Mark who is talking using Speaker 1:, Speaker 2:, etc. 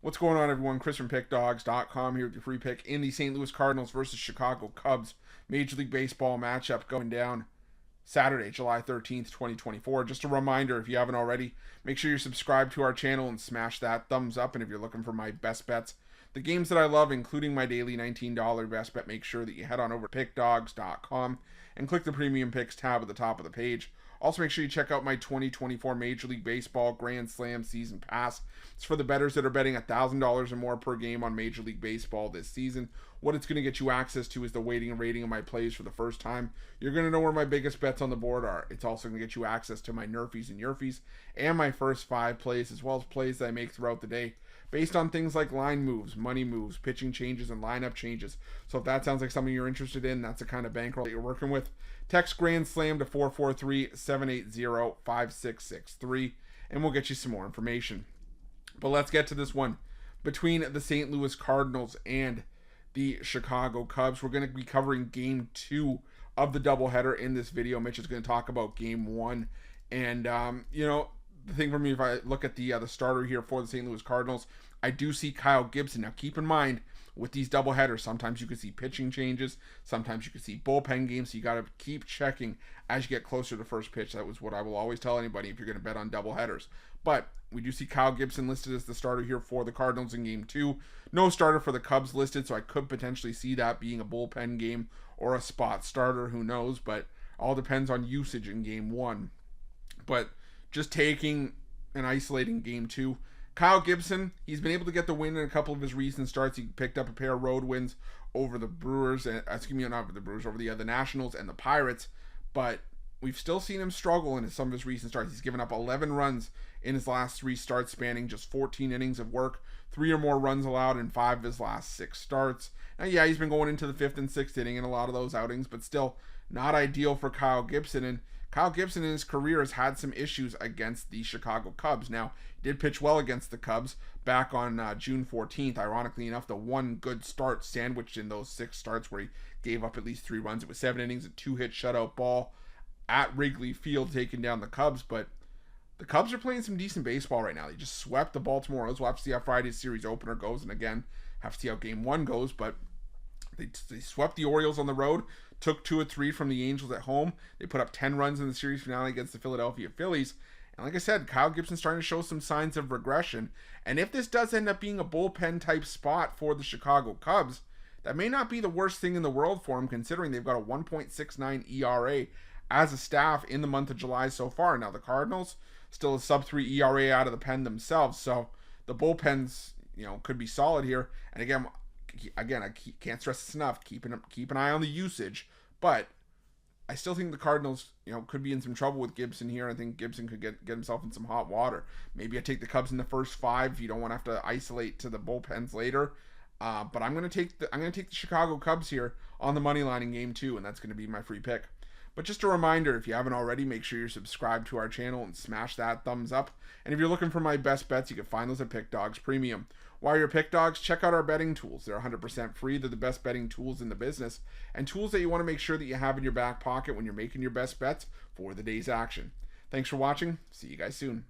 Speaker 1: What's going on, everyone? Chris from Pickdawgz.com here with your free pick in the St. Louis Cardinals versus Chicago Cubs Major League Baseball matchup going down Saturday, July 13th, 2024. Just a reminder, if you haven't already, make sure you're subscribed to our channel and smash that thumbs up. And if you're looking for my best bets, the games that I love, including my daily $19 best bet, make sure that you head on over to Pickdawgz.com and click the Premium Picks tab at the top of the page. Also, make sure you check out my 2024 Major League Baseball Grand Slam Season Pass. It's for the bettors that are betting $1,000 or more per game on Major League Baseball this season. What it's going to get you access to is the weighting and rating of my plays for the first time. You're going to know where my biggest bets on the board are. It's also going to get you access to my Nerfies and Yerfies and my first 5 plays, as well as plays that I make throughout the day, based on things like line moves, money moves, pitching changes, and lineup changes. So if that sounds like something you're interested in, that's the kind of bankroll that you're working with, text Grand Slam to 443-780-5663, and we'll get you some more information. But let's get to this one between the St. Louis Cardinals and the Chicago Cubs. We're going to be covering Game 2 of the doubleheader in this video. Mitch is going to talk about Game 1. And, the thing for me, if I look at the starter here for the St. Louis Cardinals, I do see Kyle Gibson. Now, keep in mind, with these doubleheaders, sometimes you can see pitching changes, sometimes you can see bullpen games, so you got to keep checking as you get closer to first pitch. That was what I will always tell anybody if you're going to bet on doubleheaders. But we do see Kyle Gibson listed as the starter here for the Cardinals in Game 2. No starter for the Cubs listed, so I could potentially see that being a bullpen game or a spot starter. Who knows? But all depends on usage in Game 1. But just taking and isolating Game 2, Kyle Gibson, he's been able to get the win in a couple of his recent starts. He picked up a pair of road wins over the Brewers, not over the Brewers, over the Nationals and the Pirates, but we've still seen him struggle in some of his recent starts. He's given up 11 runs in his last 3 starts, spanning just 14 innings of work, 3 or more runs allowed in 5 of his last 6 starts. Now, yeah, he's been going into the 5th and 6th inning in a lot of those outings, but still not ideal for Kyle Gibson. And Kyle Gibson in his career has had some issues against the Chicago Cubs. Now, he did pitch well against the Cubs back on June 14th. Ironically enough, the one good start sandwiched in those 6 starts where he gave up at least 3 runs. It was 7 innings, a 2-hit shutout ball at Wrigley Field, taking down the Cubs. But the Cubs are playing some decent baseball right now. They just swept the Baltimore Orioles. We'll have to see how Friday's series opener goes. And again, have to see how Game 1 goes. But they swept the Orioles on the road, took 2 of 3 from the Angels at home. They put up 10 runs in the series finale against the Philadelphia Phillies. And like I said, Kyle Gibson's starting to show some signs of regression. And if this does end up being a bullpen type spot for the Chicago Cubs, that may not be the worst thing in the world for him, considering they've got a 1.69 ERA as a staff in the month of July so far. Now, the Cardinals still a sub-3 ERA out of the pen themselves. So the bullpens, could be solid here. And again, I can't stress this enough. Keep an eye on the usage, but I still think the Cardinals, could be in some trouble with Gibson here. I think Gibson could get himself in some hot water. Maybe I take the Cubs in the first 5 if you don't want to have to isolate to the bullpens later. But I'm gonna take the Chicago Cubs here on the money line in Game 2, and that's gonna be my free pick. But just a reminder, if you haven't already, make sure you're subscribed to our channel and smash that thumbs up. And if you're looking for my best bets, you can find those at Pick Dawgz Premium. While you're Pick Dawgz, check out our betting tools. They're 100% free. They're the best betting tools in the business, and tools that you want to make sure that you have in your back pocket when you're making your best bets for the day's action. Thanks for watching. See you guys soon.